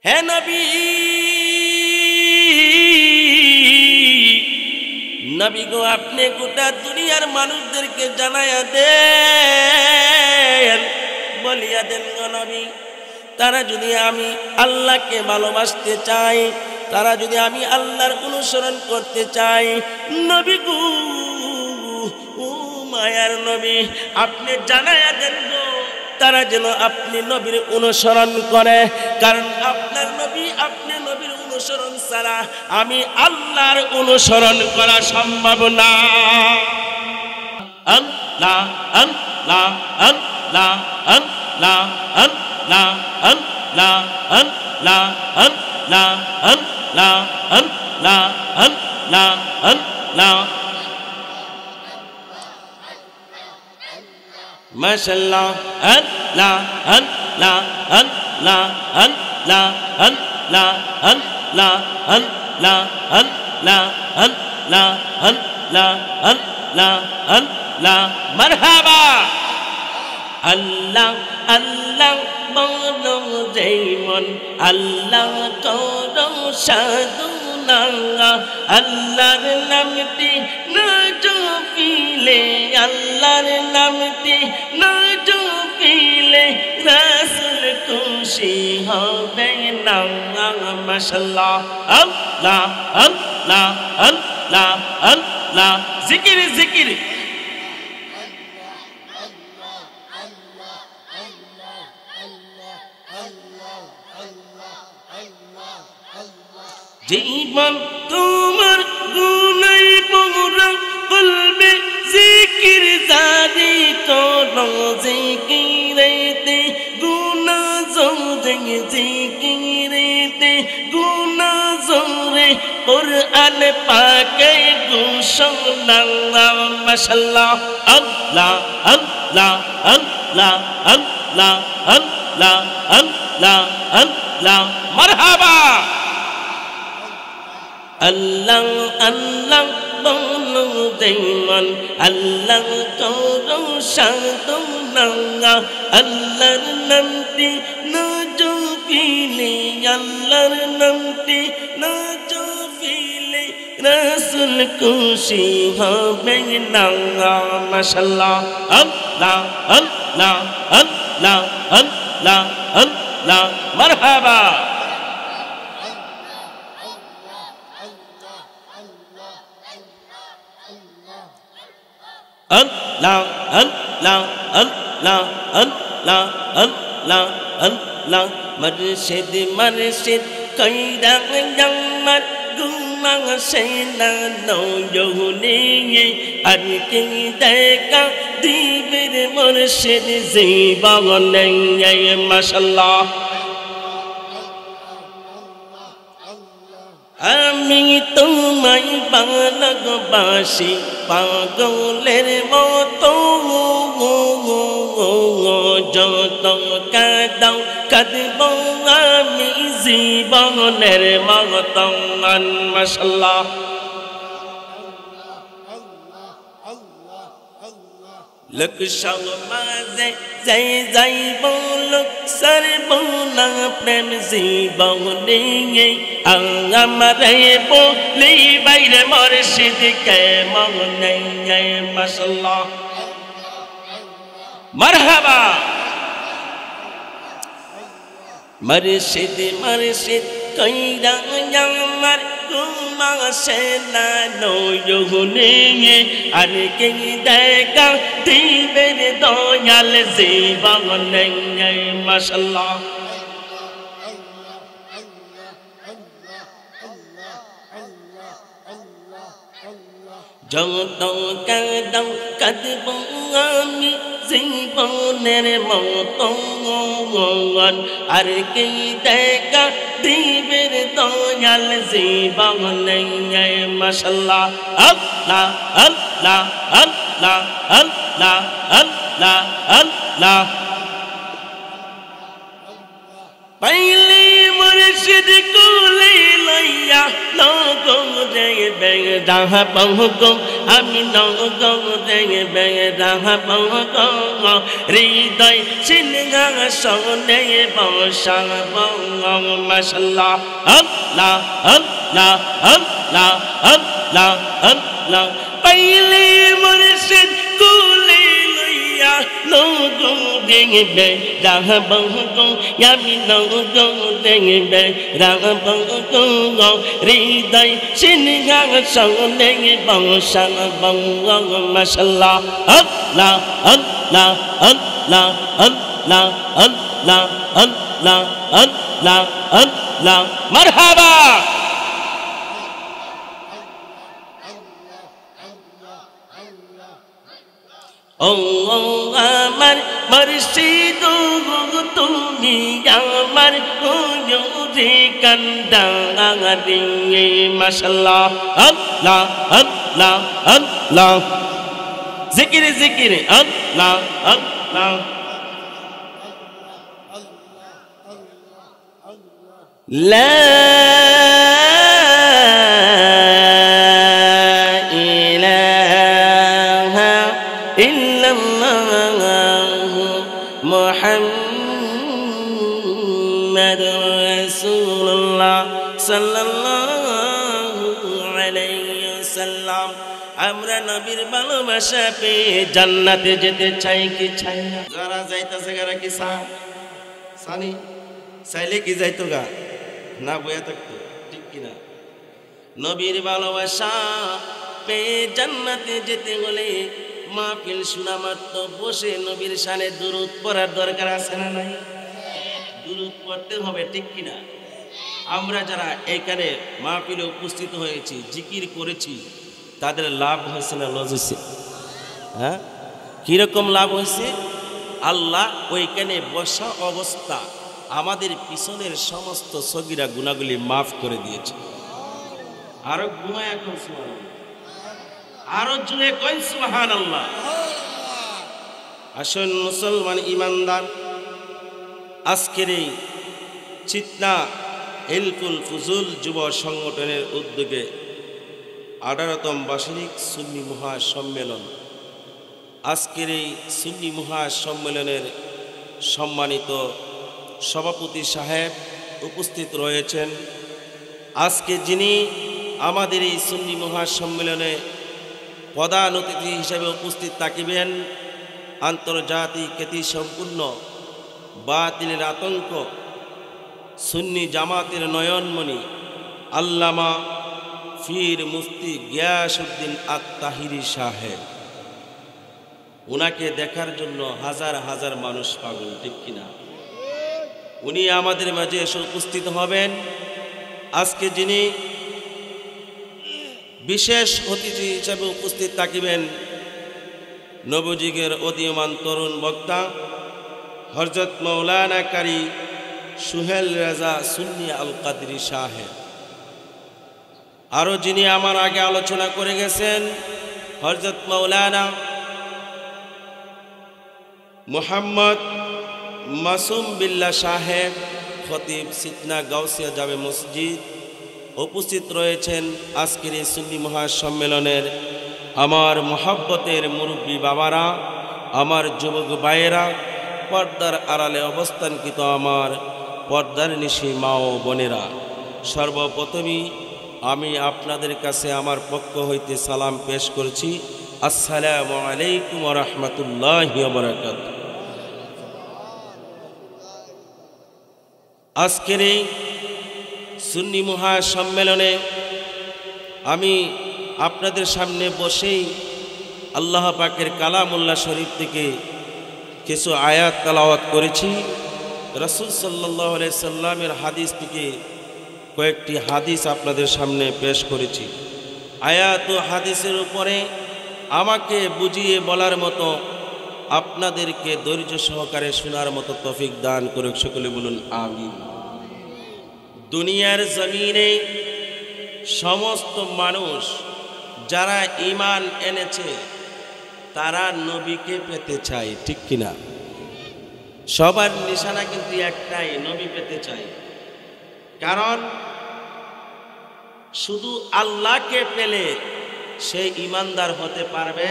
হে নবী, নবী গো আপনি গোটা দুনিয়ার মানুষদেরকে জানায়া দেন, বলিয়া দেন গো নবী, তারা যদি আমি আল্লাহকে ভালোবাসতে চাই, তারা যদি আমি আল্লাহর অনুসরণ করতে চাই, নবী গো ও মায়ার নবী আপনি জানায়া দেন গো, তারা যেন আপনি নবীর অনুসরণ করে। কারণ আপনার নবী, আপনি নবীর অনুসরণ ছাড়া আমি আল্লাহর অনুসরণ করা সম্ভব না। আল্লাহ আল্লাহ আল্লাহ আল্লাহ আল্লাহ আল্লাহ আল্লাহ আল্লাহ আল্লাহ আল্লাহ আল্লাহ আল্লাহ মাশাআল্লাহ আল্লাহ আল্লাহ আল্লাহ আল্লাহ আল্লাহ আল্লাহ আল্লাহ আল্লাহ আল্লাহ আল্লাহ আল্লাহ আল্লাহ মারহাবা। আল্লাহ আল্লাহ বলো যেমন আল্লাহ করো সাধনা, আল্লাহর নামটি না জপিলে, আল্লাহর নামটি না জপিলে রাসূল খুশি হবে না। মাশাআল্লাহ আল্লাহ আল্লাহ আল্লাহ আল্লাহ জিকির জিকির। জীবন তোমার গুনাই মোরা কলবে জিকির জারি করো, জিকিরেতে গুনা জোরে, জিকিরেতে গুনা জোরে কুরআন পাকে ঘোষণা। মাশাআল্লাহ আল্লাহ আল্লাহ আল্লাহ আল্লাহ আল্লাহ আল্লাহ আল্লাহ মারহাবা। আল্লাহ আল্লাহ বলো যেমন আল্লাহ করো সাধনা, আল্লাহর নামটি না জপিলে, আল্লাহর নামটি না জপিলে রাসূল খুশি হবে না। মাশাআল্লাহ আল্লাহ আল্লাহ আল্লাহ আল্লাহ আল্লাহ মারহাবা। আল্লাহ আল্লাহ আল্লাহ আল্লাহ আল্লাহ আল্লাহ মুর্শিদ মুর্শিদ কইরা আমার গুনাহ সেনা নয়নে, আর কি দেখা দিবে মুর্শিদ জীবনে। মাশাআল্লাহ আমি তোমায় ভালোবাসি পাগলের মতো, যত কাঁদাও কাঁদব আমি জীবনের মতো। মাশাআল্লাহ লোক সমাজে যাই যাই বলুক সর্বনা প্রেম জীবনে, আমারে বলি বাইরে মুর্শিদ কে মনে। মাশাআল্লাহ মারহাবা। মুর্শিদ মুর্শিদ কইরা আমার গুনাহ সেনা নয়নে, আর কি দেখা দিবে দয়াল জীবনে। মাশাআল্লাহ যত কাঁদাও কাঁদব আমি জীবনের মতো, আর কি দেখা দিবে দয়াল জীবনে। মাশাআল্লাহ আল্লাহ আল্লাহ আল্লাহ আল্লাহ আল্লাহ আল্লাহ পাইলি মুর্শিদ কুলে লইয়া লগরে বেদা বহু আমি নগদে বেড়াব গো হৃদয় সিংহাসনে বসাব মাশাআল্লাহ আল্লাহ আল্লাহ আল্লাহ আল্লাহ আল্লাহ পাইলে মুর্শিদ কুলে লইয়া নগদে বেড়াব গো আমি নগদে বেড়াব গো হৃদয় সিংহাসনে বসাব মাশাআল্লাহ আল্লাহ আল্লাহ আল্লাহ আল্লাহ আল্লাহ আল্লাহ আল্লাহ আল্লাহ মারহাবা ও আমার মুর্শিদ তুমি আমার হুজুরে কান্দারি মাশাআল্লাহ আল্লাহ আল্লাহ আল্লাহ জিকির জিকির আল্লাহ আল্লাহ লা মুহাম্মাদুর রাসূলুল্লাহ সাল্লাল্লাহু আলাইহি ওয়াসাল্লাম আমরা নবীর ভালোবাসা পেয়ে জান্নাতে যেতে চাই কি চাই না যারা যাইতাছে যারা কি সানি চাইলে কি যাইতো গা না বইয়া থাকতো ঠিক কিনা নবীর ভালোবাসা পেয়ে জান্নাতে যেতে হলে মাহফিল শোনা মাত্র বসে নবীর শানে দুরূদ পড়ার দরকার আছে না নাই দুরূদ পড়তে হবে ঠিক কিনা আমরা যারা এখানে মাহফিলে উপস্থিত হয়েছি জিকির করেছি তাদের লাভ হয়েছে না লস হয়েছে হ্যাঁ কিরকম লাভ হয়েছে আল্লাহ ওইখানে বসা অবস্থা আমাদের পিছনের সমস্ত সগীরা গুনাহগুলি মাফ করে দিয়েছে আরো গুনাহ এখন সুবহানাল্লাহ আরো জুড়ে কই সুবহানাল্লাহ আসুন মুসলমান ইমানদার আজকের এই চিতনা হিলফুল ফুজুল যুব সংগঠনের উদ্যোগে 18তম বার্ষিক সুন্নি মহাসম্মেলন আজকের এই সুন্নি মহাসম্মেলনের সম্মানিত সভাপতি সাহেব উপস্থিত রয়েছেন আজকে যিনি আমাদের এই সুন্নি মহাসম্মেলনে প্রধান অতিথি হিসেবে উপস্থিত থাকিবেন আন্তর্জাতিক খ্যাতিসম্পন্ন বাতিলের আতঙ্ক সুন্নি জামাতের নয়নমণি আল্লামা ফির মুফতি গিয়াসউদ্দিন আত-তাহিরি সাহেব উনাকে দেখার জন্য হাজার হাজার মানুষ পাগল ঠিক কিনা উনি আমাদের মাঝে এসে উপস্থিত হবেন আজকে যিনি বিশেষ অতিথি হিসেবে উপস্থিত থাকিবেন নবযুগের উদীয়মান তরুণ বক্তা হযরত মাওলানা কারি সুহেল রাজা সুন্নি আল কাদরি সাহেব আরো যিনি আমার আগে আলোচনা করে গেছেন হযরত মাওলানা মুহাম্মদ মাসুম বিল্লাহ সাহেব খতিব সিতনা গাউসিয়া জামে মসজিদ উপস্থিত রয়েছেন আজকের এই সুন্নি মহাসম্মেলনের আমার মহব্বতের মুরব্বী বাবারা আমার যুবক ভাইয়েরা পর্দার আড়ালে অবস্থানকৃত আমার পর্দার নিশি মা ও বোনেরা সর্বপ্রথমই আমি আপনাদের কাছে আমার পক্ষ হইতে সালাম পেশ করছি আসসালামু আলাইকুম ওয়া রাহমাতুল্লাহি ওয়া বারাকাতুহু আজকের এই সুন্নি মহাসম্মেলনে আমি আপনাদের সামনে বসেই আল্লাহ পাকের কালামুল্লাহ শরীফ থেকে কিছু আয়াত তেলাওয়াত করেছি রাসূল সাল্লাল্লাহু আলাইহি সাল্লামের হাদিস থেকে কয়েকটি হাদিস আপনাদের সামনে পেশ করেছি আয়াত ও হাদিসের উপরে আমাকে বুঝিয়ে বলার মতো আপনাদেরকে ধৈর্য সহকারে শোনার মতো তৌফিক দান করুক সকলে বলুন আমিন দুনিয়ার জমিনে সমস্ত মানুষ যারা ঈমান এনেছে তারা নবীকে পেতে চায় ঠিক কিনা সবার নিশানা কিন্তু একটাই নবী পেতে চায় কারণ শুধু আল্লাহকে পেলে সে ঈমানদার হতে পারবে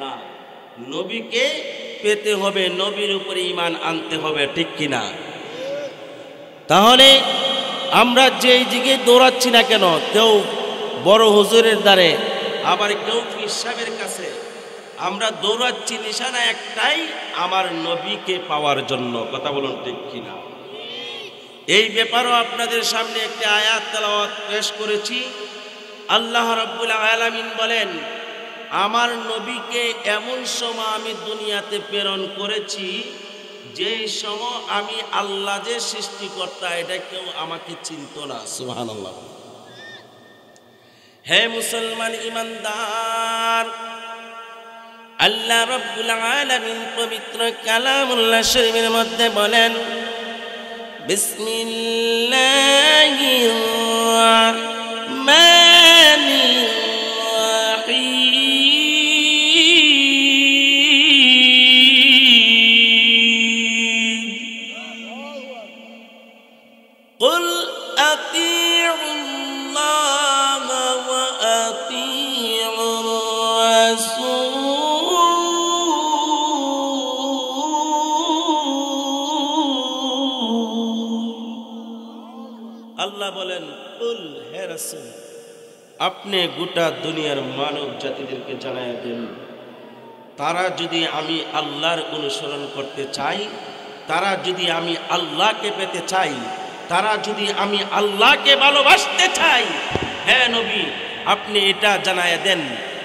না। নবীকে পেতে হবে, নবীর উপরে ঈমান আনতে হবে, ঠিক কিনা? তাহলে আমরা যেই দিকে দৌড়াচ্ছি না কেন, কেউ বড় হুজুরের দ্বারে, আবার কেউ পীর সাহেবের কাছে, আমরা দৌড়াচ্ছি নিশানা একটাই, আমার নবীকে পাওয়ার জন্য। কথা বলুন ঠিক কিনা? এই ব্যাপারেও আপনাদের সামনে একটি আয়াত তেলাওয়াত পেশ করেছি। আল্লাহ রাব্বুল আলামিন বলেন, আমার নবীকে এমন সময় আমি দুনিয়াতে প্রেরণ করেছি যে সময় আমি আল্লাহ যে সৃষ্টিকর্তা এটা কেউ আমাকে চিনত না। সুবহানাল্লাহ। হে মুসলমান ঈমানদার, আল্লাহ রাব্বুল আলামিন পবিত্র কালামুল্লাহ শরীফের মধ্যে বলেন, বিসমিল্লাহির রাহমানির রাহিম, কুল আতিউল্লাহ ওয়া আতিউর রাসূল, আল্লাহ বলেন, কুল, হে রাসূল, আপনি গোটা দুনিয়ার মানব জাতিদেরকে জানায় দেন, তারা যদি আমি আল্লাহর অনুসরণ করতে চাই, তারা যদি আমি আল্লাহকে পেতে চাই, তারা যদি আমি আল্লাহকে ভালোবাসতে চাই, হে নবী আপনি এটা জানায় দেন,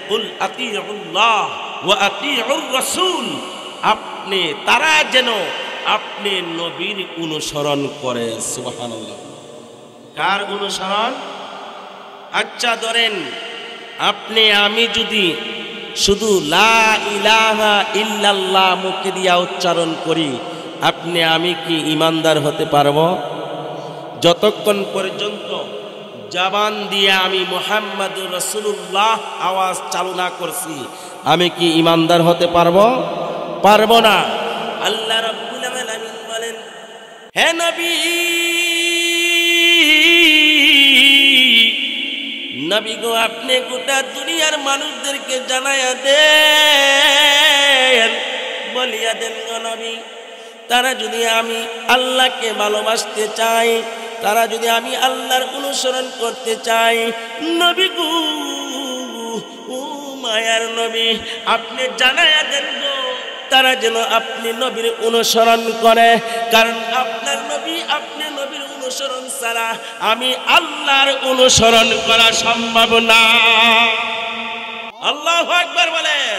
কুল আতিউল্লাহ ওয়া আতিউর রাসূল, আপনি তারা যেন আপনি নবীর অনুসরণ করে। সুবহানাল্লাহ। কার অনুসরণ? আচ্ছা ধরেন আপনি আমি যদি শুধু লা ইলাহা ইল্লাল্লাহ মুখে দিয়া উচ্চারণ করি, আপনি আমি কি ঈমানদার হতে পারবো? যতক্ষণ পর্যন্ত জবান দিয়ে আমি মুহাম্মাদুর রাসূলুল্লাহ আওয়াজ চালু না করছি, আমি কি ঈমানদার হতে পারবো? পারবো না। আল্লাহ রাব্বুল আলামিন বলেন, হে নবী, নবী গো আপনি গোটা দুনিয়ার মানুষদেরকে জানায়া দেন, বলিয়া দেন গো নবী, তারা যদি আমি আল্লাহকে ভালোবাসতে চাই, তারা যদি আমি আল্লাহর অনুসরণ করতে চাই, নবী গো ও মায়ার নবী আপনি জানায়া দেন গো, তারা যেন আপনি নবীর অনুসরণ করে। কারণ আপনার নবী, আপনি নবীর অনুসরণ ছাড়া আমি আল্লাহর অনুসরণ করা সম্ভব না। আল্লাহু আকবার বলেন।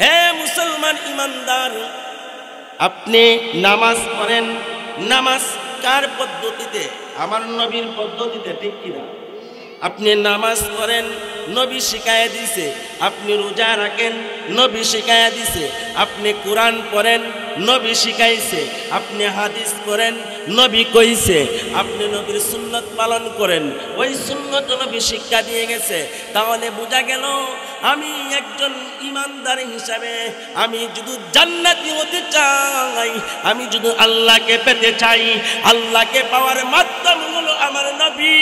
হে মুসলমান ঈমানদার, আপনি নামাজ পড়েন, নামাজ কার পদ্ধতিতে? আমার নবীর পদ্ধতিতে, ঠিক কিনা? আপনি নামাজ পড়েন, নবী শিখায়া দিছে। আপনি রোজা রাখেন, নবী শিখায়া দিছে। আপনি কোরআন পড়েন, নবী শিখাইছে। আপনি হাদিস করেন, নবী কইছে। আপনি নবীর সুন্নত পালন করেন, ওই সুন্নত নবী শিক্ষা দিয়ে গেছে। তাহলে বোঝা গেল আমি একজন ঈমানদার হিসাবে আমি যদি জান্নাতি হতে চাই, আমি যদি আল্লাহকে পেতে চাই, আল্লাহকে পাওয়ার মাধ্যম হলো আমার নবী।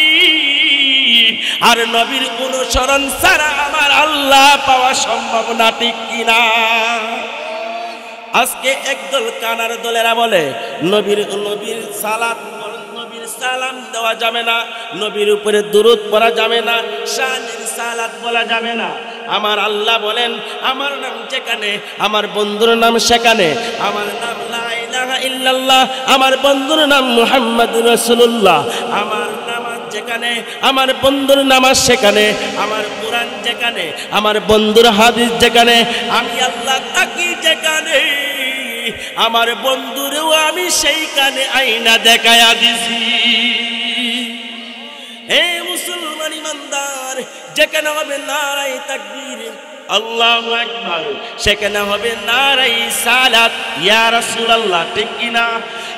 আর নবীর অনুসরণ ছাড়া আমার আল্লাহ পাওয়া সম্ভব না, ঠিক কিনা? আজকে একদল কানার দলেরা বলে নবীর সালাত, নবীর সালাম দেওয়া যাবে না, নবীর উপরে দুরূদ পড়া যাবে না, শানের সালাত বলা যাবে না। আমার আল্লাহ বলেন, আমার নাম যেখানে আমার বন্ধুর নাম সেখানে, আমার নাম লা ইলাহা ইল্লাল্লাহ, আমার বন্ধুর নাম মুহাম্মাদুর রাসূলুল্লাহ। আমার নামাজ যেখানে আমার বন্ধুর নামাজ সেখানে, আমার কোরআন যেখানে আমার বন্ধুর হাদিস যেখানে, আমি আল্লাহ থাকি যেখানে আমার বন্ধুরেও আমি সেইখানে আইনা দেখায়া দিছি। হে মুসলমান ঈমানদার, যেখানে হবে নারায়ে তাকবীর আল্লাহু আকবার, সেখানে হবে নারায়ে সালাত ইয়া রাসূলুল্লাহ, ঠিক কিনা?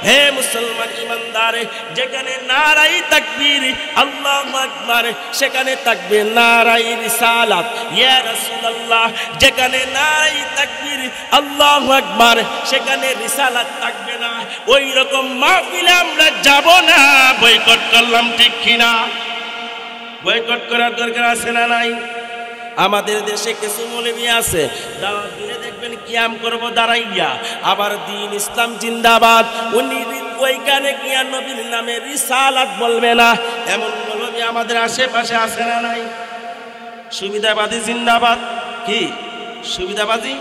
হে মুসলমান ঈমানদার, যেখানে নারায়ে তাকবীর আল্লাহু আকবার, সেখানে থাকবে নারায়ে রিসালাত ইয়া রাসূলুল্লাহ। যেখানে নারায়ে তাকবীর আল্লাহু আকবার, সেখানে রিসালাত থাকবে না। ওই রকম মাহফিলে আমরা যাব না, বয়কট করলাম, ঠিক কিনা? বয়কট করার দরকার আছে না নাই? আমাদের দেশে কিছু মৌলবী আছে দাওয়াত দিলে দেখবেন কিয়াম করব দাঁড়াইয়া, আবার দিন ইসলাম জিন্দাবাদ, উনি ওইখানে গিয়া নবীর নামে রিসালাত বলবে না। এমন মৌলবী আমাদের আশেপাশে আছে না নাই? সুবিধাবাদী জিন্দাবাদ। কি সুবিধাবাদী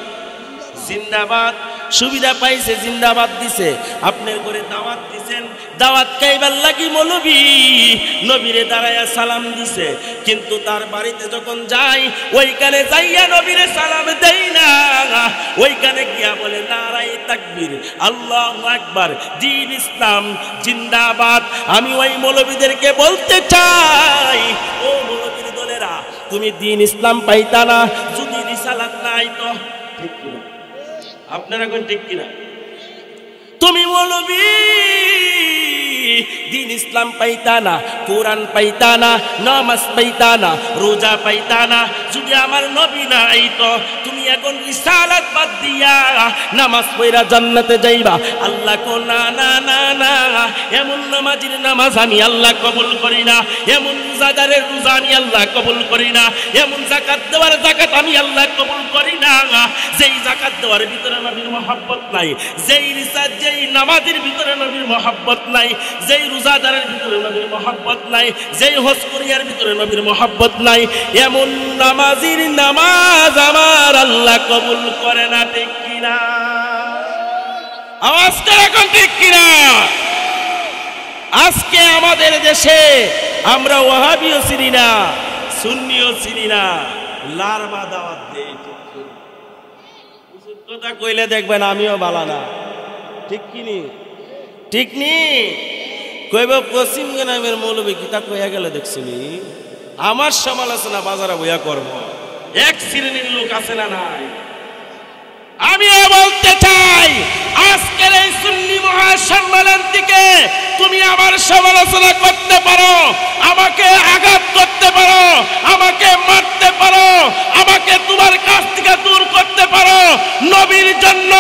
জিন্দাবাদ? সুবিধা পাইছে জিন্দাবাদ দিছে, আপনার করে দাওয়াত দিছেন, দাওয়াত খাইবার লাগি মৌলবী নবীরে দাঁড়াইয়া সালাম দিছে, কিন্তু তার বাড়িতে যখন যাই ওইখানে যাইয়া নবীরে সালাম দেই না, ওইখানে গিয়া বলে নারায়ে তাকবীর, আল্লাহু আকবার, দ্বীন ইসলাম জিন্দাবাদ। আমি ওই মৌলবীদেরকে বলতে চাই, ও মৌলবীর দলেরা, তুমি দ্বীন ইসলাম পাইতা না যদি রিসালাত না আইতো। ঠিক কিনা? আপনারা কোন ঠিক কিনা? তুমি মৌলবী দিন ইসলাম পাইতা না, কোরআন পাইতা না, নামাজ পাইতা না, রোজা পাইতা না যদি আমার নবী না আইতো, তুমি এখন রিসালাত বাদ দিয়া নামাজ পড়া জান্নাতে যাইবা। আল্লাহ কো না না না না, এমন নামাজের নামাজ আমি আল্লাহ কবুল করি না, এমন রোজাদারের রোজা আমি আল্লাহ কবুল করি না, এমন যাকাত দেওয়ার যাকাত আমি আল্লাহ কবুল করি না, যেই যাকাত দেওয়ার ভিতরে নবীর মহব্বত নাই, যেই রিসাত যেই নামাজের ভিতরে নবীর মহব্বত নাই, যেই রোজাদারের ভিতরে নবীর মহব্বত নাই, যেই হজ করিয়ার ভিতরে নবীর মহব্বত নাই, এমন নামাজির নামাজ আমার আল্লাহ কবুল করে না। ঠিক কিনা? আওয়াজটা এখন ঠিক কিনা? আজকে আমাদের দেশে আমরা ওয়াহাবিও চিনি না, সুন্নিও চিনি না, লারমা দাওয়াত দেই। কথা কইলে দেখবেন আমিও বালা না। ঠিক কিনি? ঠিক নি? কইব পশ্চিম গ্রামের মৌলবী কিতাব কইয়া গেলে দেখছিনি, আমার সমালোচনা বাজারে বইয়া করব। এক শ্রেণীর লোক আছে না নাই? আমিও বলতে চাই, আজকের এই সুন্নি মহাসম্মেলন থেকে তুমি আমার সমালোচনা করতে পারো, আমাকে আঘাত করতে পারো, আমাকে মারতে পারো, আমাকে তোমার কাছ থেকে দূর করতে পারো, নবীর জন্য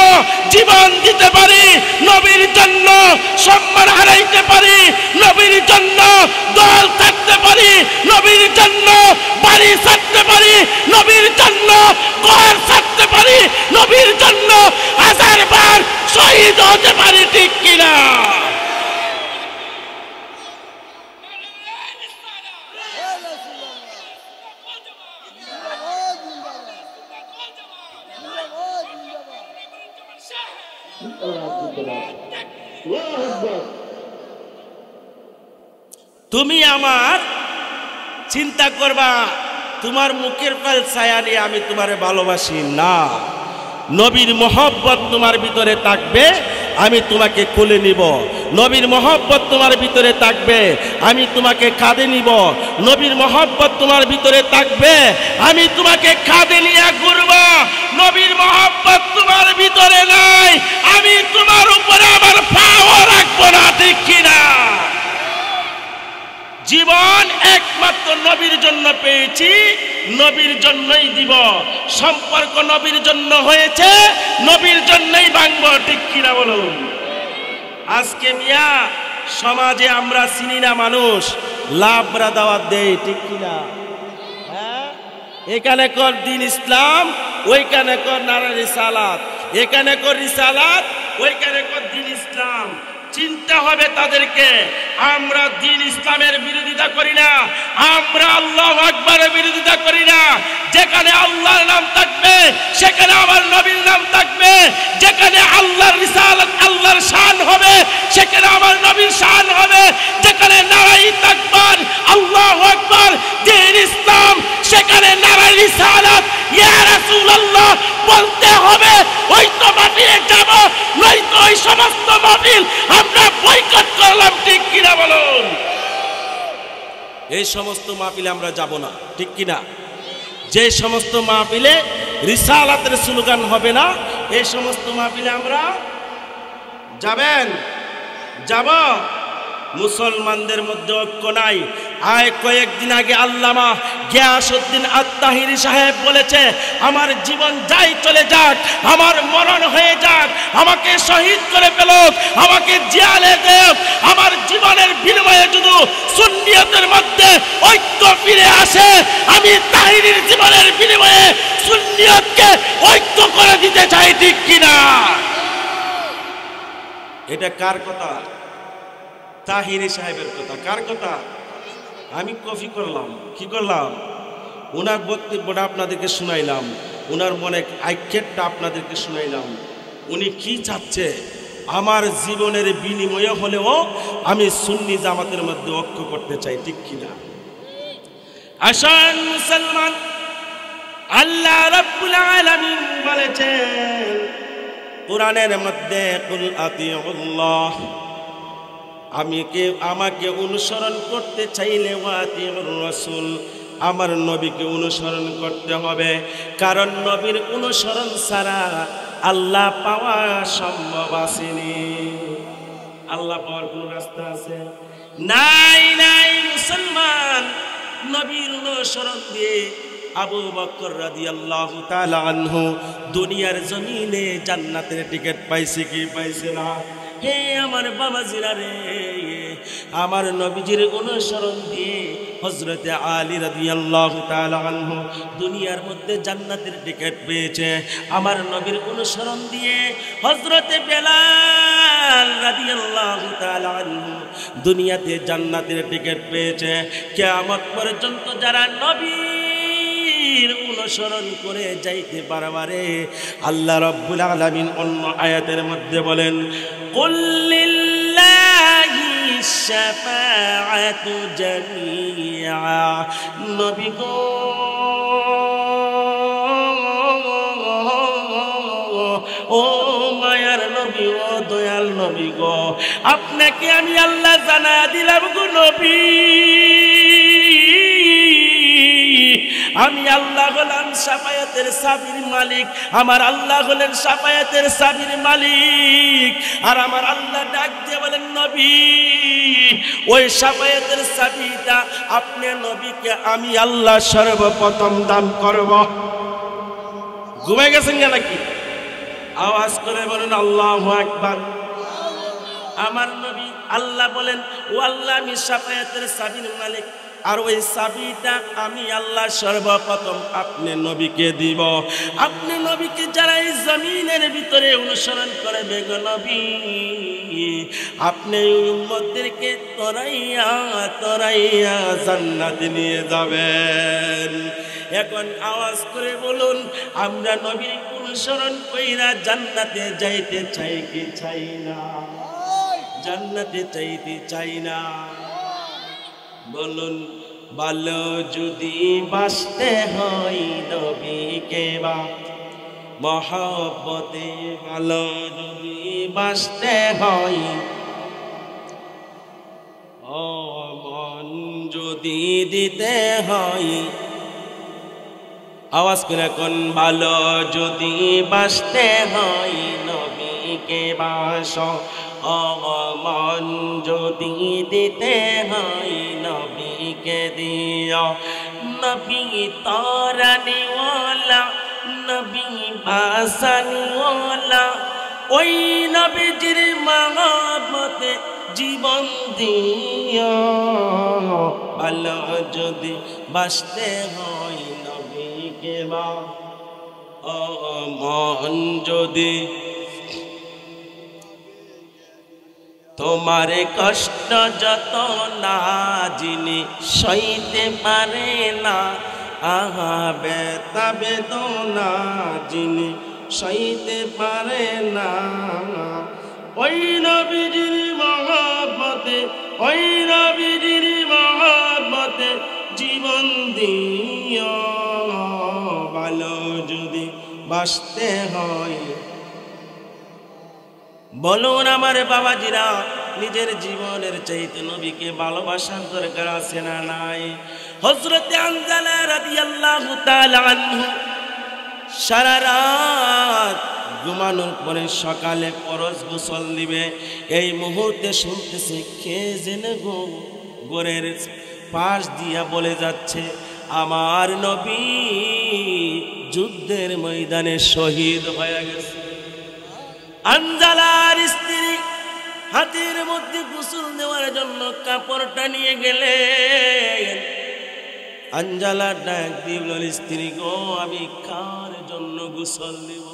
জীবন দিতে পারি, নবীর জন্য সম্মান হারাইতে পারি, নবীর জন্য দল থাকতে পারি, নবীর জন্য বাড়ি ছাড়তে পারি, নবীর জন্য ঘর ছাড়তে পারি, নবীর জন্য হাজারবার শহীদ হতে পারি। ঠিক কিনা? তুমি আমার চিন্তা করবা তোমার মুখের পাল ছায়া নিয়ে আমি তোমারে ভালোবাসি না, নবীর মহব্বত তোমার ভিতরে থাকবে, আমি তোমাকে কোলে নিব, নবীর মহব্বত তোমার ভিতরে থাকবে, আমি তোমাকে কাঁধে নিব, নবীর মহব্বত তোমার ভিতরে থাকবে, আমি তোমাকে কাঁধে নিয়ে ঘুরব, নবীর মহব্বত তোমার ভিতরে নাই, আমি তোমার উপরে আমার পাও রাখবো না। ঠিক কিনা? জীবন একমাত্র নবীর জন্য পেয়েছি, নবীর জন্যই দিব, সম্পর্ক নবীর জন্য হয়েছে, নবীর জন্যই ভাঙব। ঠিক কিনা বলুন? আজকে মিয়া সমাজে আমরা চিনি না মানুষ লাভরা দাওয়াত দেয়। ঠিক কিনা? হ্যাঁ, এখানে কর দিন ইসলাম, ওইখানে কর নারা রিসালাত, এখানে কর রিসালাত, ওইখানে কর দিন ইসলাম। চিন্তা হবে তাদেরকে, আমরা দিন ইসলামের বিরোধিতা করি না, আমরা আল্লাহু আকবারের বিরোধিতা করি না। যেখানে আল্লাহর নাম থাকবে সেখানে আমার নবীর নাম থাকবে, যেখানে আল্লাহর রিসালাত আল্লাহর শান হবে সেখানে আমার নবীর শান হবে, যেখানে নারায়ে তাকবীর আল্লাহু আকবার দিন ইসলাম সেখানে নারায়ে রিসালাত ইয়া রাসূলুল্লাহ বলতে হবে। ওই তো মাহফিলে যাব, নয়তো ওই সমস্ত মাহফিল আমরা বয়কট করলাম। ঠিক কিনা বলুন? এই সমস্ত মাহফিলে আমরা যাব না। ঠিক কিনা? যে সমস্ত মাহফিলে রিসালাতের স্লোগান হবে না, এই সমস্ত মাহফিলে আমরা যাবেন, যাব মুসলমানদের মধ্যে ঐক্য নাই। কয়েকদিন আগে আল্লামা গিয়াসউদ্দিন আত-তাহিরি সাহেব বলেছে, আমার জীবন যাই চলে যাক, আমার মরণ হয়ে যাক, আমাকে শহীদ করে ফেলুক, আমাকে জিয়ালে দেব, আমার জীবনের বিনিময়ে যদি সুন্নিয়তের মধ্যে ঐক্য ফিরে আসে, আমি তাহিরির জীবনের বিনিময়ে সুন্নিয়তকে ঐক্য করে দিতে চাই। ঠিক কিনা? এটা কার কথা? তাহিরি সাহেবের কথা। কার কথা? আমি কপি করলাম, কি করলাম, ওনার বক্তব্যটা আপনাদেরকে শুনাইলাম, ওনার মনে আক্ষেপটা আপনাদেরকে শুনাইলাম। উনি কি চাচ্ছে? আমার জীবনের বিনিময়ে হলেও আমি সুন্নি জামাতের মধ্যে ঐক্য করতে চাই। ঠিক কিনা? আসেন মুসলমান, আল্লাহ রাব্বুল আলামিন বলেছেন কোরআনের মধ্যে, কুল আতিউল্লাহ, আমাকে অনুসরণ করতে চাইলে ওয়াতিউর রাসূল, আমার নবীকে অনুসরণ করতে হবে। কারণ নবীর অনুসরণ ছাড়া আল্লাহ পাওয়া সম্ভব আসেনি। আল্লাহ পাওয়ার কোন রাস্তা আছে? নাই, নাই। মুসলমান, নবীর অনুসরণ দিয়ে আবু বকর রাদিয়াল্লাহু তাআলা আনহু দুনিয়ার জমিনে জান্নাতের টিকিট পাইছে কি পাইছে না? হে আমার বাবাজিরা রে, আমার নবীজির অনুসরণ দিয়ে হযরতে আলী রাদিয়াল্লাহু তাআলা আনহু দুনিয়ার মধ্যে জান্নাতের টিকিট পেয়েছে। আমার নবীর অনুসরণ দিয়ে হযরতে বেলাল রাদিয়াল্লাহু তাআলা আনহু দুনিয়াতে জান্নাতের টিকিট পেয়েছে। কিয়ামত পর্যন্ত যারা নবীর অনুসরণ করে যাইতে পারবারে, আল্লাহ রাব্বুল আলামিন অন্য আয়াতের মধ্যে বলেন, কুল লিল্লাহি শাফাআতু জামিআ। নবী গো, ও মায়ার নবী, ও দয়াল নবী গো, আপনাকে আমি আল্লাহ জানায়া দিলাম গো নবী, আমি আল্লাহ হলাম শাফায়াতের চাবির মালিক। আমার আল্লাহ হলেন শাফায়াতের চাবির মালিক। আর আমার আল্লাহ ডাক দিয়ে বলেন, নবী, ওই শাফায়াতের চাবিটা আপনি নবীকে আমি আল্লাহ সর্বপ্রথম দান করব। ঘুমাই গেছেন নাকি? আওয়াজ করে বলেন আল্লাহু আকবার। আমার নবী, আল্লাহ বলেন, ও আল্লাহ, আমি শাফায়াতের চাবির মালিক, আর ওই চাবিটা আমি আল্লাহ সর্বপ্রথম আপনি নবীকে দিব। আপনি নবীকে যারা এই জমিনের ভিতরে অনুসরণ করবে গো নবী, আপনি উম্মতদেরকে তরাইয়া তরাইয়া জান্নাতে নিয়ে যাবেন। এখন আওয়াজ করে বলুন, আমরা নবীর অনুসরণ কইরা জান্নাতে যাইতে চাই কি চাই না? জান্নাতে চাইতে চাই না? বলুন, ভালো যদি বাসতে হয় নবীকে বা মহব্বতে, ভালো যদি বাসতে হয়, ও মন যদি দিতে হয়, আওয়াজ করে কোন, ভালো যদি বাসতে হয় নবীকে বাস, ও মন যদি দিতে হয় নবীকে দিও। নবী তারানিওয়ালা, নবী বাসানিওয়ালা, ওই নবীজির মহব্বতে জীবন দিও। ভালো যদি বাসতে হয় নবীকে বা, ও মন যদি তোমার কষ্ট যত না যিনি সইতে পারে না, আহা বেতা বেদনা যিনি সইতে পারে না, ওই নবীজির মহব্বতে, ওই নবীজির মহব্বতে জীবন দিও। ভালো যদি বাসতে হয়, বলুন আমার বাবাজিরা, নিজের জীবনের চাইতে নবীকে ভালোবাসার দরকার আছে না নাই? হযরতে হানজালা রাদিয়াল্লাহু তাআলা আনহু সারা রাত ঘুমানোর পরে সকালে ফরজ গোসল দিবে। এই মুহূর্তে শুনতেছে কে জেনে গো গোরের পাশ দিয়া বলে যাচ্ছে আমার নবী যুদ্ধের ময়দানে শহীদ হয়ে গেছে। আনজালার স্ত্রী হাতের মধ্যে গোসল দেওয়ার জন্য কাপড়টা নিয়ে গেলেন। আনজালা ডাক দিল স্ত্রী গো আমি কার জন্য গোসল দেব,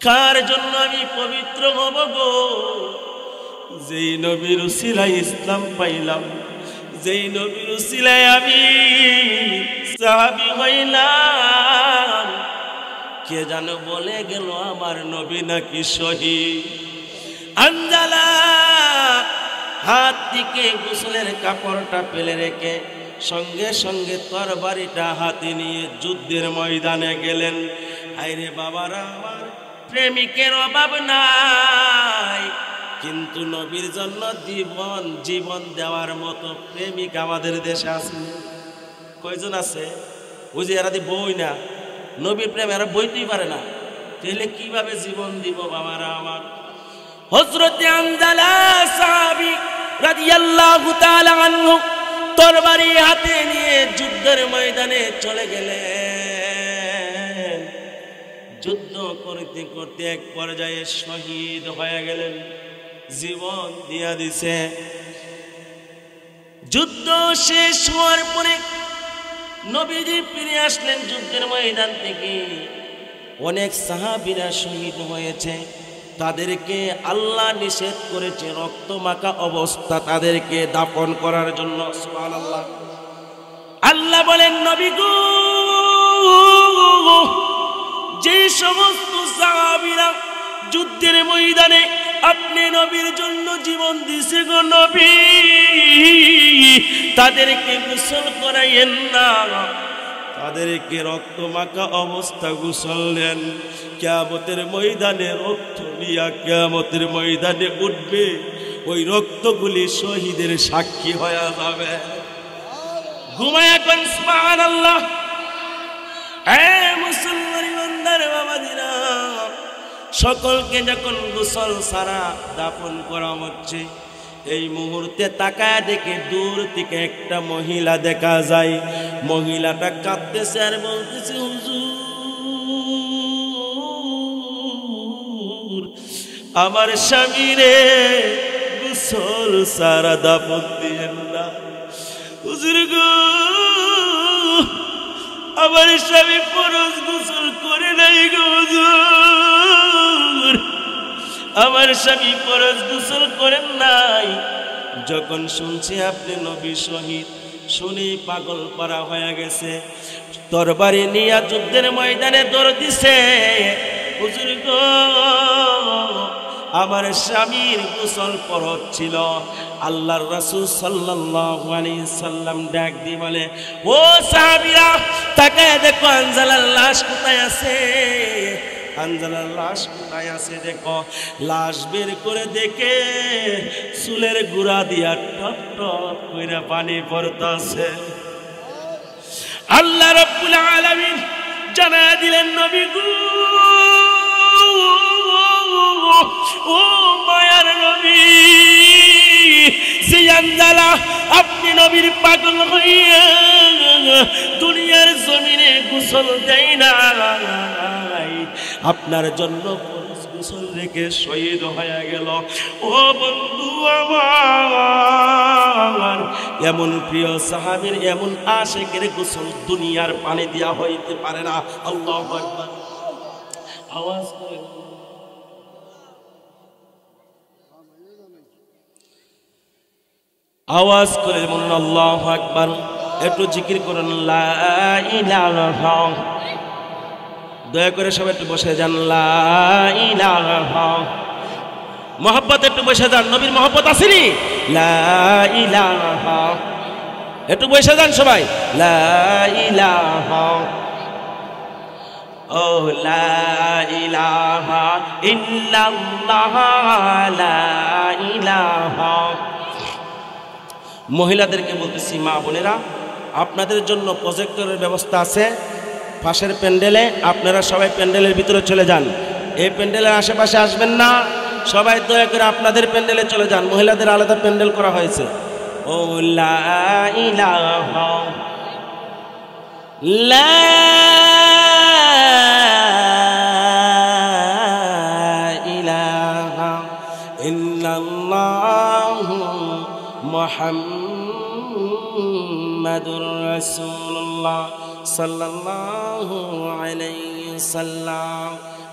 কার জন্য আমি পবিত্র হব গো? যেই নবীর উসিলায় ইসলাম পাইলাম, যেই নবীর উসিলায় আমি সাহাবী হইলাম, কে যেন বলে গেল আমার নবী নাকি শহীদ। আনজালা হাত থেকে গোসলের কাপড়টা ফেলে রেখে সঙ্গে সঙ্গে তরবারিটা হাতে নিয়ে যুদ্ধের ময়দানে গেলেন। আইরে বাবারা আমার প্রেমিকের অভাব নাই, কিন্তু নবীর জন্য জীবন দেওয়ার মতো প্রেমিক আমাদের দেশে আছে কয়জন আছে? ওই যে এরা বই না, নবীর প্রেম এরা বইতেই পারে না, তাহলে কিভাবে জীবন দিব বাবারা আমার? হযরতে আনজালা সাহাবী রাদিয়াল্লাহু তাআলা আনহু তরবারি হাতে নিয়ে যুদ্ধের ময়দানে চলে গেলেন। যুদ্ধ করতে করতে এক পর্যায়ে শহীদ হয়ে গেলেন, জীবন দিয়া দিছে। যুদ্ধ শেষ হওয়ার পরে নবীজি ফিরে আসলেন যুদ্ধের ময়দান থেকে। অনেক সাহাবীরা শহীদ হয়েছে, তাদেরকে আল্লাহ নিষেধ করেছে রক্তমাখা অবস্থা তাদেরকে দাফন করার জন্য। সুবহানাল্লাহ। আল্লাহ বলেন নবী গো, যে সমস্ত সাহাবীরা যুদ্ধের ময়দানে আপনি নবীর জন্য জীবন দিছে গো নবী, তাদেরকে গোসল করাইয়েন না, তাদেরকে রক্তমাখা অবস্থা গোসল দেন। কিয়ামতের ময়দানে রক্ত নিয়া কিয়ামতের ময়দানে উঠবে, ওই রক্তগুলি শহীদের সাক্ষী হয়ে যাবে। ঘুমায়া কোন সুবহানাল্লাহ। মুসলমান ইমানদার বাবাজিরা, সকলকে যখন গোসল সারা দাফন করা হচ্ছে, এই মুহূর্তে তাকায় দেখে দূর থেকে একটা মহিলা দেখা যায়। মহিলাটা কাঁদতেছে আর বলতেছে হুজুর আমার স্বামীরে গোসল সারা দাফন দিয়েন না। হুজুর গো, আমার স্বামী ফরজ গোসল করে নাই গো হুজুর, আমার স্বামী ফরজ গোসল করেন নাই। যখন শুনছে আপনি নবী শহীদ, শুনে পাগল পারা হয়ে গেছে, তরবারি নিয়ে যুদ্ধের ময়দানে দৌড় দিছে। হুজুর গো, আমার স্বামীর গোসল ফরজ ছিল। আল্লাহর রাসূল সাল্লাল্লাহু আলাইহি সাল্লাম ডাক দিয়ে বলে, ও সাহাবীরা তাকায় দেখো আনজালার লাশ কোথায় আছে, আনজালার লাশ কোথায় আছে দেখো। লাশ বের করে দেখে চুলের গুড়া দিয়া টপ টপ করে পানি পড়তাছে। আল্লাহ রাব্বুল আলামিন জানায়া দিলেন নবী গো, ও মায়ার নবী, যে আনজালা আপনি নবীর পাগল হইয়া দুনিয়ার জমিনে গোসল দেয় না, আপনার জন্য ফরজ গোসল রেখে শহীদ হয়ে গেল। ও বন্ধু আমার, এমন প্রিয় সাহাবীর এমন আশিকের গোসল দুনিয়ার পানি দেয়া হইতে পারে না। আল্লাহু আকবার। আওয়াজ করে আওয়াজ করে বলুন আল্লাহু আকবার। একটু জিকির করুন লা ইলাহা। দয়া করে সবাই একটু বসে যান, লা ইলাহা। মহব্বত একটু বসে যান, নবীর মহব্বত আসেনি? লা ইলাহা। একটু বসে যান সবাই, লা ইলাহা। ও লা ইলাহা ইল্লাল্লাহ, লা ইলাহা। মহিলাদেরকে বলতেছি, মা বোনেরা, আপনাদের জন্য প্রজেক্টরের ব্যবস্থা আছে, পাশের প্যান্ডেলে, আপনারা সবাই প্যান্ডেলের ভিতরে চলে যান। এই প্যান্ডেলের আশেপাশে আসবেন না, সবাই দয়া করে আপনাদের প্যান্ডেলে চলে যান। মহিলাদের আলাদা প্যান্ডেল করা হয়েছে। ও লা ইলাহা লা ইলাহা ইল্লাল্লাহু মুহাম্মাদুর রাসূলুল্লাহ সাল্লাল্লাহু আলাইহি সাল্লাম।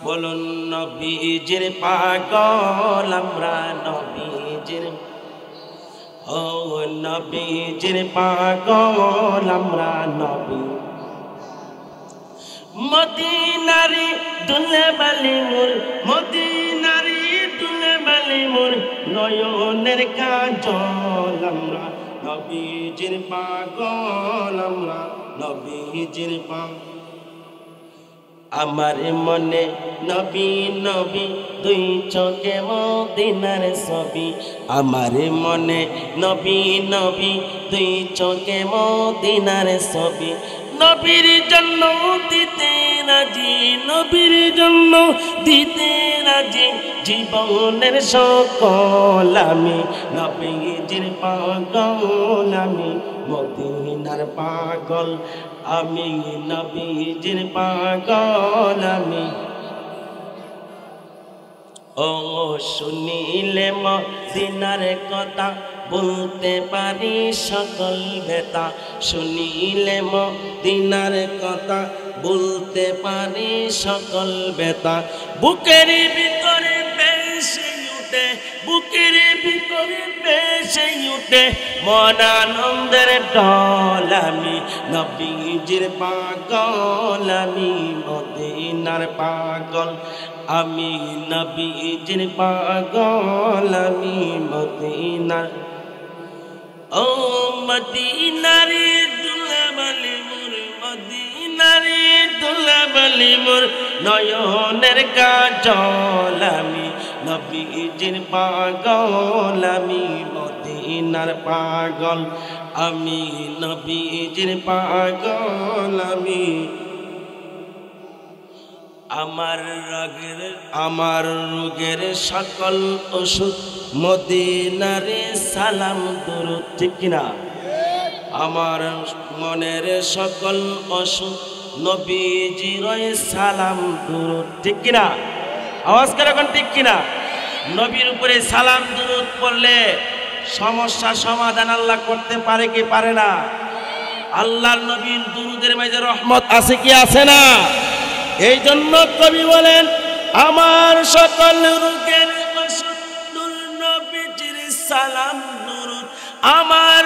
বলুন নবীজির পাগল আমরা, নবীজির ও নবীজির পাগল আমরা, নবী মদিনারি দুলে বালি মোর, মদিনারি দুলে বালি মোর, নয়নের কাজল আমরা, নবীজির পাগল আমরা, নবীজির পাগল। আমার মনে নবী নবী দুই চোখে মদিনার ছবি, আমার মনে নবী নবী দুই চোখে মদিনার ছবি। নবীর জন্য দিতে রাজি, নবীর জন্য দিতে রাজি, জীবনের সকল আমি, নবীজির পাগল আমি, মদিনার পাগল আমি, নবীজির পাগল আমি। ও শুনিলে মদিনার কথা বলতে পারি সকল ব্যথা, শুনিলে মদিনার কথা বলতে পারি সকল ব্যথা। বুকের ভিতরে বেশে উঠে, বুকের ভিতরে বেশে উঠে মন আনন্দের ঢল আমি, নবীজির পাগল আমি, মদিনার পাগল আমি, নবীজির পাগল আমি, মদিনার। ও মদিনারে দুলাবালি মোর, মদিনারে দুলাবালি মোর, নয়নের কাজল আমি, নবীজির পাগল আমি, মদিনার পাগল আমি, নবীজির পাগল আমি। আমার রোগের সকল ওষুধ মদিনারে সালাম দুরূদ, ঠিক কিনা? আমার মনের সকল অসুখ নবীজির সালাম দুরূদ, ঠিক কিনা? আওয়াজ করে এখন ঠিক কিনা? নবীর উপরে সালাম দুরূদ পড়লে সমস্যা সমাধান আল্লাহ করতে পারে কি পারে না? আল্লাহর নবীর দুরূদের মাঝে রহমত আছে কি আছে না? এই জন্য কবি বলেন আমার সকল রোগের ওষুধ নূর নবীজির সালাম দুরূদ, আমার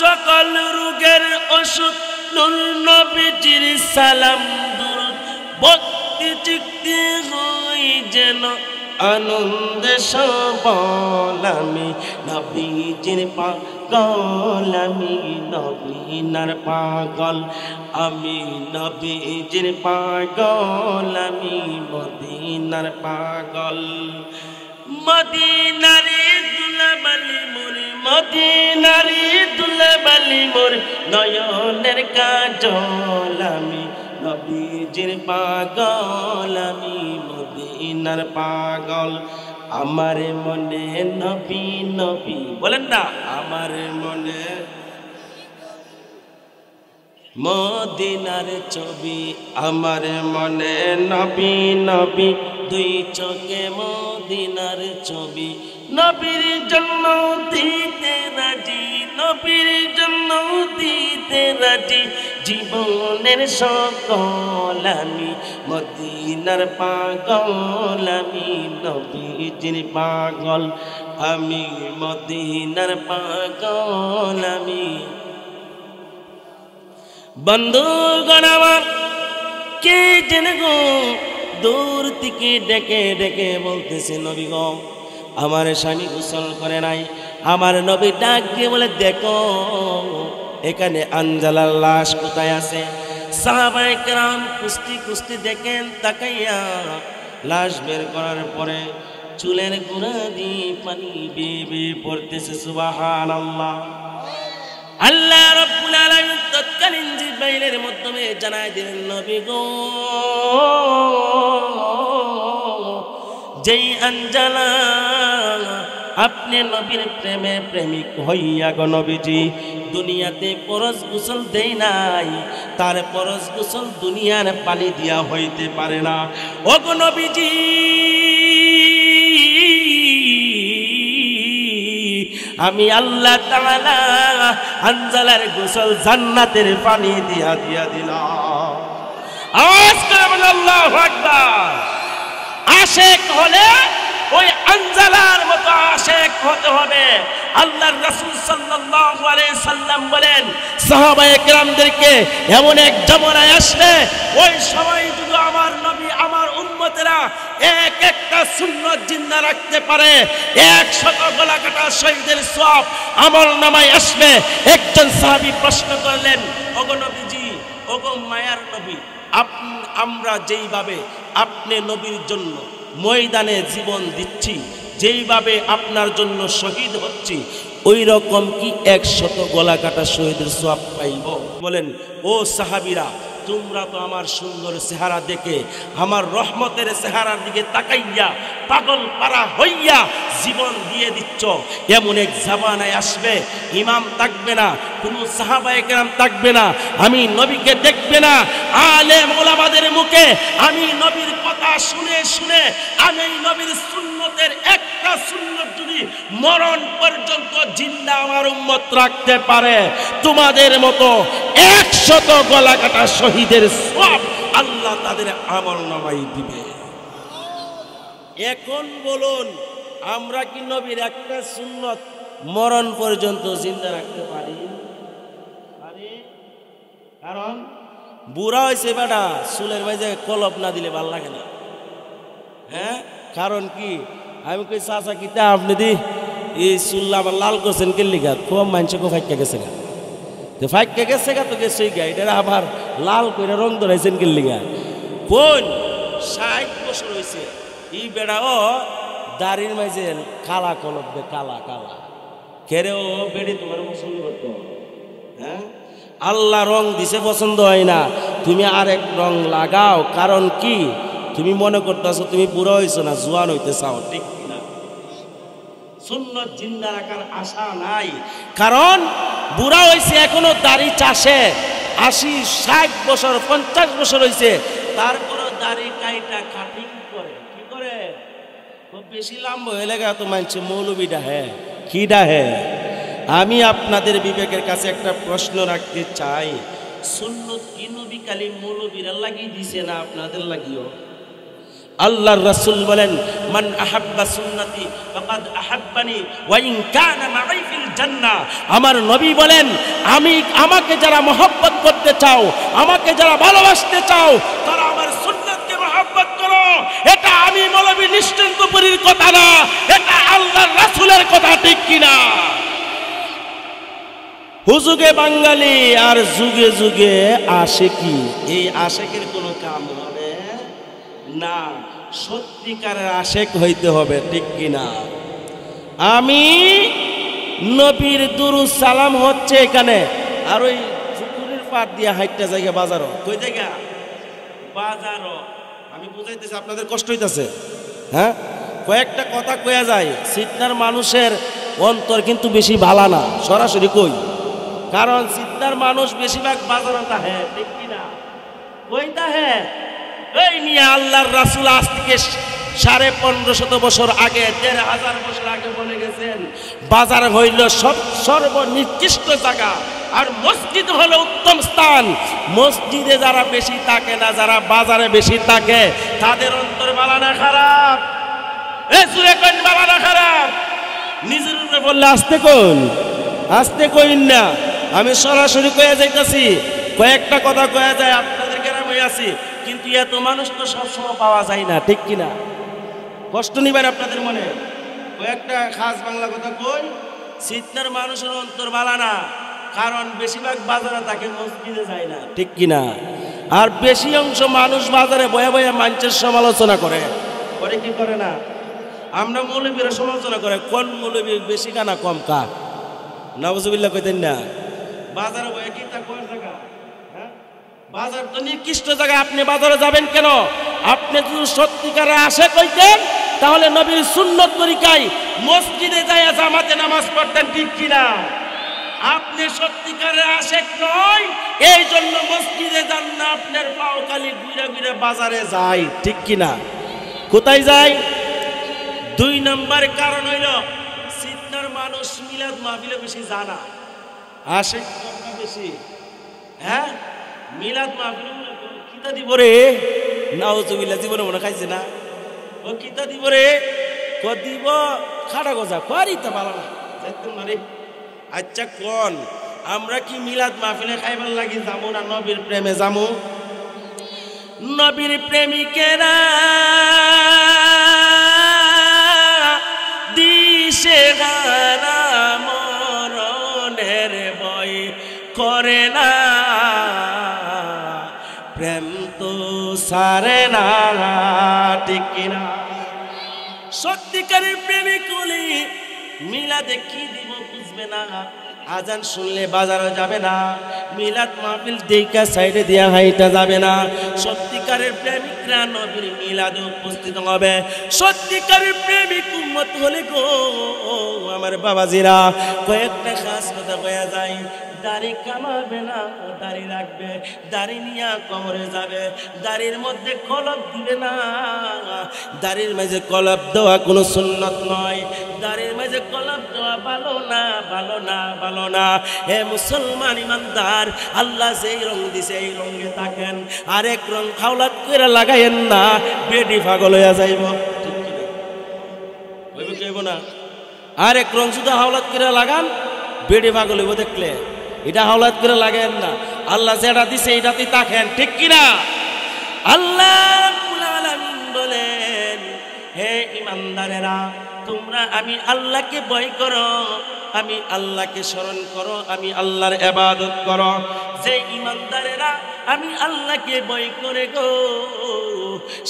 সকল রোগের ওষুধ নূর নবীজির সালাম দুরূদ। ভক্তি চিত্তে হই যেন আনন্দে সবল আমি, নবীজির পাগল আমি, নবীনার পাগল আমি, নবীজির পাগল আমি, মদিনার পাগল। মদিনারে দুলাবালি মোর, মদিনারে দুলাবালি মোর, নয়নের কাজল আমি, নবীজির পাগল আমি, মদিনার পাগল। আমার মনে নবী নবী বলেন না, আমার মনে মদিনার ছবি, আমার মনে নবী নবী দুই চোখে মদিনার ছবি। নবীর জন্য দিতে রাজি, নবীর জন্য দিতে রাজি, জীবনের সকল আমি, মদিনার পাগল আমি, নবীজির পাগল আমি, মদিনার পাগল আমি। বন্ধুগণ আমার কে জেনে গো দূর থেকে ডেকে ডেকে বলতেছে নবী গো আমার স্বামী গোসল করে নাই। আমার নবী ডাক দিয়ে বলে দেখো এখানে আনজালার লাশ কোথায় আছে। সাহাবায়ে কেরাম কুস্তি কুস্তি দেখেন, তাকাইয়া লাশ বের করার পরে চুলের গোড়া দিয়ে পানি বেয়ে বেয়ে পড়তেছে। সুবহানাল্লাহ। আল্লাহ রাব্বুল আলামিন তৎকালীন জিবরাইলের মাধ্যমে জানায় দিলেন নবী গো যেই আঞ্জালা আপনি নবীর প্রেমে প্রেমিক হইয়া গো নবীজি দুনিয়াতে পরশ গোসল দেই নাই তার পরশ গোসল দুনিয়ার পানি দিয়া হইতে পারে না ও গো নবীজি আমি আল্লাহ তাআলা আঞ্জালার গোসল জান্নাতের পানি দিয়া দিলাম আওয়াজ করে বলেন আল্লাহু আকবার আশিক হলে ওই আঞ্জালার মতো আশিক হতে হবে আল্লাহর রাসূল সাল্লাল্লাহু আলাইহি সাল্লাম বলেন সাহাবায়ে কেরামদেরকে এমন এক জামানায় আসবে ওই সময় যদি আমার নবী আমার উম্মতেরা এক একটা সুন্নাত জিন্দা রাখতে পারে 100 গলা কাটা শহীদের সওয়াব আমলনামায় আসবে একজন সাহাবী প্রশ্ন করলেন ওগো নবীজি ওগো মায়ার নবী আমরা যেইভাবে আপনি নবীর জন্য ময়দানে জীবন দিচ্ছি যেইভাবে আপনার জন্য শহীদ হচ্ছি ওই রকম কি 100 গলা কাটা শহীদের সওয়াব পাইব বলেন ও সাহাবীরা তোমরা তো আমার সুন্দর চেহারা দেখে আমার রহমতের চেহারার দিকে তাকাইয়া পাগল পারা হইয়া জীবন দিয়ে দিচ্ছ এমন এক জামানায় আসবে ইমাম থাকবে না কোনো সাহাবায়ে কেরাম থাকবে না আমি নবীকে দেখবে না আলেম ওলামাদের মুখে আমি নবীর কথা শুনে শুনে আমি নবীর সুন্নতের একটা সুন্নত যদি মরণ পর্যন্ত জিন্দা আমার উম্মত রাখতে পারে তোমাদের মতো 100 গলা কাটা শহীদের সওয়াব আল্লাহ তাদের আমলনামায় দিবে এখন বলুন আমরা কি নবীর একটা সুন্নত মরণ পর্যন্ত জিন্দা রাখতে পারি কারণ বুড়া হয়েছে বেটা চুলের মাঝে কলপ না দিলে ভালো লাগে না হ্যাঁ কারণ কি আমি কই চাচা কিতা আপনি দি এই চুল আবার লাল করছেন কে লিগা কম মানুষকে ফাইকা গেছে গা তো ফাইকা গেছে গা তো গেছেই গা এটা আবার লাল করে রং ধরাইছেন কে লিগা কোন 60 বছর হয়েছে এই বেড়া ও দাড়ির মাঝে কালা কলপ দে কালা কালা কেরে ও বেড়ি তোমার পছন্দ করতো হ্যাঁ আল্লাহ রং দিছে পছন্দ হয় না তুমি আরেক রং লাগাও কারণ কি তুমি মনে করতেছো তুমি বুড়ো হইছো না জোয়ান হইতে চাও ঠিক না সুন্নাত জিন্দা রাখার আশা নাই কারণ বুড়া হইছে এখনো দাড়ি চাষে 80 60 বছর 50 বছর হইছে তারপরও দাড়ি কাইটা কাটিং করে কি করে খুব বেশি লম্বা হয়ে লাগা তো মানছে মৌলবীটা হ্যাঁ কিডা হ্যাঁ আমি আপনাদের বিবেকের কাছে একটা প্রশ্ন রাখতে চাই সুন্নত কি নবী কালী মৌলবীরা লাগিয়ে দিছে না আপনাদের লাগিও আল্লাহর রাসূল বলেন মান আহাব্বা সুন্নতি ফাকাদ আহাব্বানি ওয়া ইন কানা মাই ফিল জান্নাহ আমার নবী বলেন আমাকে যারা মহব্বত করতে চাও আমাকে যারা ভালোবাসতে চাও তারা আমার সুন্নতকে মহব্বত করো এটা আমি মৌলবী নিশ্চিন্তপুরীর কথা না এটা আল্লাহর রাসূলের কথা ঠিক কিনা হুজুগে বাঙালি আর যুগে যুগে আশিকি এই আশিকের কোনো কাম হবে না সত্যিকারের আশিক হইতে হবে ঠিক কিনা আমি নবীর দুরুদ সালাম হচ্ছে এখানে আর ওই পুকুরের পাড় দিয়ে হাইটটা জায়গা বাজারও কই জায়গা বাজারও আমি বুঝাইতেছি আপনাদের কষ্ট হইতাছে হ্যাঁ কয়েকটা কথা কয়া যায় সিটনার মানুষের অন্তর কিন্তু বেশি ভালো না সরাসরি কই কারণ সিদ্ধার মানুষ বেশিরভাগ বাজারে তাহে ঠিক কিনা কই তাহে এই নিয়ে আল্লাহর রাসূল আজ থেকে 1550 বছর আগে 1500 বছর আগে বলে গেছেন বাজার হইল সর্বনিকৃষ্ট জায়গা আর মসজিদ হলো উত্তম স্থান মসজিদে যারা বেশি থাকে না যারা বাজারে বেশি থাকে তাদের অন্তর ভালো না খারাপ এই সুরে কোন ভালো না খারাপ নিজের উপরে বললে আস্তে কইন না আমি সরাসরি কয়ে যাইতাছি কয়েকটা কথা কয়া যায় আপনাদের গ্রামে আছি কিন্তু এত মানুষ তো সবসময় পাওয়া যায় না ঠিক কিনা কষ্ট নিবেন আপনাদের মনে কয়েকটা খাস বাংলা কথা কই সিটনার মানুষের অন্তর ভালো না কারণ বেশিরভাগ বাজারে থাকে মসজিদে যায় না ঠিক কিনা আর বেশি অংশ মানুষ বাজারে বয়ে বয়ে মানুষের সমালোচনা করে কি করে না আমরা মৌলবীরা সমালোচনা করে কোন মৌলবী বেশি কানা কম কা নাউজুবিল্লাহ কইতেন না বাজারে বয়ে কি তা কোন জায়গা বাজার তো নিকৃষ্ট জায়গায়, আপনি বাজারে যাবেন কেন? আপনি যদি সত্যিকারে আশিক হইতেন তাহলে নবীর সুন্নত তরিকায় মসজিদে যায় জামাতে নামাজ পড়তেন, ঠিক কিনা? আপনি সত্যিকারের আশিক নয়, এই জন্য মসজিদে যান না, আপনার পাও খালি ঘুরে ঘুরে বাজারে যায়, ঠিক কিনা? কোথায় যায়? 2 নম্বর কারণ হইল সিদ্ধার মানুষ মিলাদ মাহফিলে বেশি জানা, আশিক বেশি। হ্যাঁ, মিলাদ মাহফিলে কিতা দিব রে, নাউজুবিল্লাহ, জীবনে মনে খাইছে না, ও কিতা দিব রে, ক দিব খাটা গজা, পারি তা ভালো না যাইতে মারে। আচ্ছা কোন আমরা কি মিলাদ মাহফিলে খাইবার লাগি যাবো না নবীর প্রেমে যাবো? নবীর প্রেমিকেরা দিশে হারা মরণের ভয় করে না, প্রেম তো সারে না, ঠিক কিনা? সত্যিকারের প্রেমিক হলে মিলাদে কি দিব বুঝবে না, আজান শুনলে বাজারে যাবে না, মিলাদ মাহফিল দেখা সাইডে দিয়া হাইটা যাবে না। সত্যিকারের প্রেমিকরা নবীর মিলাদে উপস্থিত হবে। সত্যিকারের প্রেমিক উম্মত হলে গো আমার বাবাজিরা কয়েকটা খাস কথা কয়া যায়। দাড়ি কামাবে না, দাড়ি রাখবে, দাড়ি নিয়ে কবরে যাবে, দাড়ির মধ্যে কলব দিবে না। দাড়ির মাঝে কলব দেওয়া কোনো সুন্নত নয়, দাড়ির মাঝে কলব দেওয়া ভালো না, ভালো না, ভালো না। হে মুসলমান ইমানদার, আল্লাহ যেই রং দিছে এই রঙে থাকেন, আরেক রং হাওলাত করে লাগাইয়েন না, বেডি পাগল হইয়া যাইব, ঠিক কিনা? হইব কি হইব না? আরেক রং শুধু হাওলাত করে লাগান, বেডি পাগল হইব। দেখলে এটা হাওলাত করে লাগাইয়েন না, আল্লাহ যেটা দিছে এইটাতেই থাকেন, ঠিক কিনা? আল্লাহ রাব্বুল আলামিন বলেন, হে ইমানদারেরা তোমরা আমি আল্লাহকে ভয় করো, আমি আল্লাহকে স্মরণ করো, আমি আল্লাহর ইবাদত করো। যে ইমানদারেরা আমি আল্লাহকে ভয় করে গো,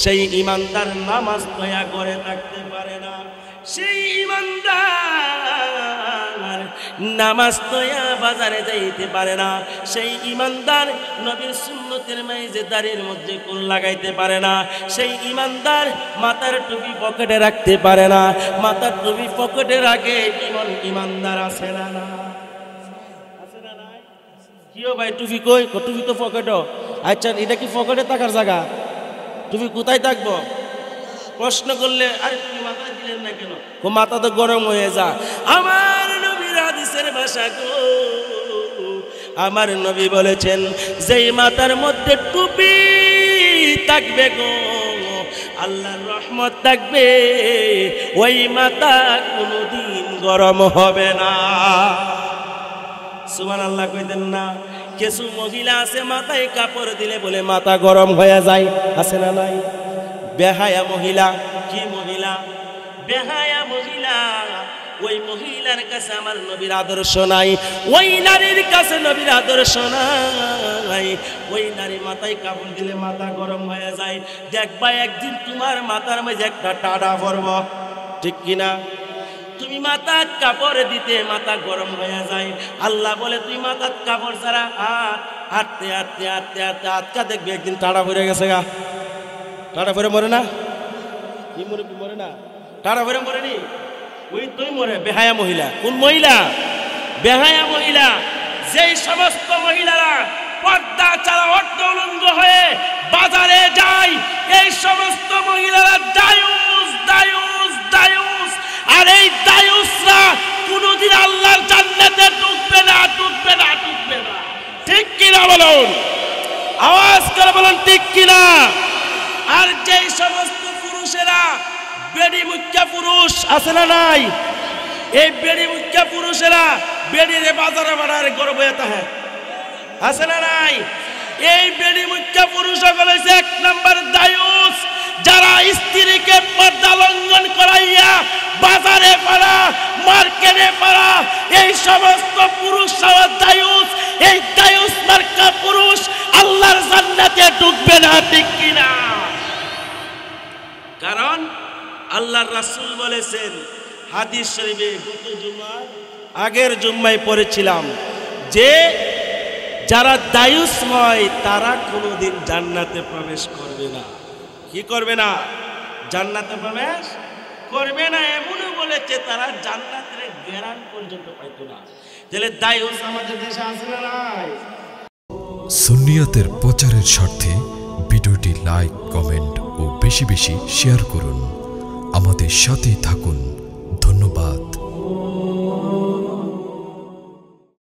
সেই ইমানদার নামাজ দয়া করে থাকতে পারে না। সেই ইমানদার নামাজ দয়া বাজারে যাইতে পারে না। সেই ইমানদার নবীর সুন্নতের মাঝে দাড়ির মধ্যে কোন লাগাইতে পারে না। সেই ইমানদার মাথার টুপি পকেটে রাখতে পারে না। মাথার টুপি পকেটে রাখে ইমানদার আছে না? আছে না? নাই কিও ভাই টুপি কই? টুপি তো পকেটও। আচ্ছা এটা কি পকেটে থাকার জায়গা? টুপি কোথায় থাকবো? প্রশ্ন করলে আরে তুমি মাথায় দিলেন না কেন? মাথা তো গরম হয়ে যা। আমার নবীর হাদিসের ভাষা গো, আমার নবী বলেছেন যেই মাথার মধ্যে টুপি থাকবে গো, আল্লাহর রহমত থাকবে, ওই মাথা কোনোদিন গরম হবে না। সুবহানাল্লাহ কইতেন না? কিছু মহিলা আছে মাথায় কাপড় দিলে বলে মাথা গরম হয়ে যায়, আছে না নাই? বেহায়া মহিলা। কি মহিলা? বেহায়া মহিলা। ওই মহিলার কাছে আমার নবীর আদর্শ নাই, ওই নারীর কাছে নবীর আদর্শ নাই। ওই নারী মাথায় কাপড় দিলে মাথা গরম হয়ে যায়। দেখবা একদিন তোমার মাথার মাঝে একটা টাডা পড়ব, ঠিক কিনা? তুমি মাথার কাপড় দিতে মাথা গরম হয়ে যায়। আল্লাহ বলে তুই মাথার কাপড় ছাড়া হাঁটতে হাঁটতে হাঁটতে হাঁটতে হাতকা দেখবি একদিন টাডা পড়ে গেছে গা। টাডা পরে মরে না? কি মরে? কি মরে না? টাডা পরে মরেনি? ওই তুই মরে। বেহায়া মহিলা। কোন মহিলা? বেহায়া মহিলা। যেই সমস্ত মহিলারা পর্দা ছাড়া অর্ধউলঙ্গ হয়ে বাজারে যায়, এই সমস্ত মহিলারা দায়ুস, দায়ুস, দায়ুস। আর এই দায়ুসরা কোনোদিন আল্লাহর জান্নাতে ঢুকবে না, ঢুকবে না, ঢুকবে না। ঠিক কিনা বলুন? আওয়াজ করে বলুন ঠিক কিনা? আর যেই সমস্ত পুরুষেরা বেড়ি মুখ্যা পুরুষ আছে না নাই? এই বেড়ি মুখ্যা পুরুষেরা বেড়িরে বাজারে বাড়ারে গর্ব এটা হ্যাঁ, আছে না নাই? এই বেড়ি মুখ্যা পুরুষ হল 1 নম্বর দায়ুস, যারা স্ত্রীকে পর্দা লঙ্ঘন করাইয়া বাজারে পাড়া, মার্কেটে পাড়া, এই সমস্ত পুরুষ দায়ুস। এই দায়ুস মার্কা পুরুষ আল্লাহর জান্নাতে ঢুকবে না, ঠিক কিনা? কারণ আল্লাহর রাসূল বলেছেন হাদিস শরীফে, গত জুম্মার আগের জুম্মায় পড়েছিলাম যে যারা দায়ুসময় তারা কোনোদিন জান্নাতে প্রবেশ করবে না। কি করবে না? জান্নাতে প্রবেশ করবে না। এমনও বলেছে তারা জান্নাতের গ্যারান্টি পর্যন্ত পাইতো না। তাহলে দায়ুস আমাদের দেশে আছে না নাই? সুন্নিয়াতের প্রচারের স্বার্থে ভিডিওটি লাইক, কমেন্ট ও বেশি বেশি শেয়ার করুন। আমাদের সাথেই থাকুন।